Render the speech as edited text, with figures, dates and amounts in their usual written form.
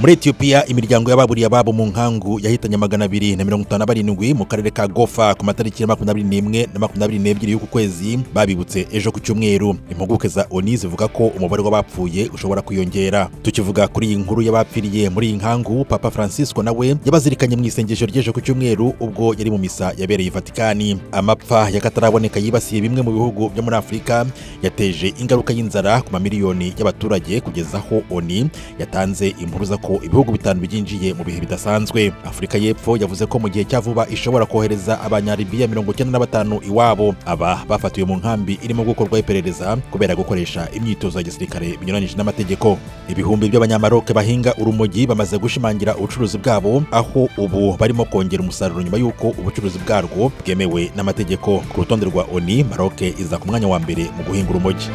Muri Etiyopiya imiryango y'ababuriye Ababo mu Nkangu Yahitanye 257 mu karere ka Gofa ku matariki 21 na 22 y'uku kwezi babibutse ejo ku cyumweru. Impuguke za zivuga ko umubare w'abapfuye ushobora kwiyongera. Tukivuga kuri iyi nkuru y'abapfiriye muri iyi nkangu, Papa Francisco nawe yabazirikanye mu isengesho ry'ejo ku cyumweru ubwo yari mu misa yabereye i Vatikani. Amapfa yakataraboneka yibasiye bimwe mu bihugu byo muri Afrika yateje ingaruka y'inzara ku mamiliyoni y'abaturage kugeza aho yatanze impuruza ko ibihugu bitanu byinjiye mu bihe bidasanzwe. Afrika y'Epfo yavuze ko mu gihe cyavuba ishobora kohereza abanyaribiya 95 iwabo. Aba bafatiwe mu nkambi iri mu gukorwa iperereza kubera gukoresha imyitozo ya gisirikare binyuranije n'amategeko. Ibihumbi by'abanyamaroke bahinga urumogi bamaze gushimangira ubucuruzi bwabo, aho ubu barimo kongera umusaruro nyuma y'uko ubucuruzi bwarwo bwemewe n'amategeko. Ku rutonde rwa Maroke iza ku mwanya wa mbere mu guhinga urumogi.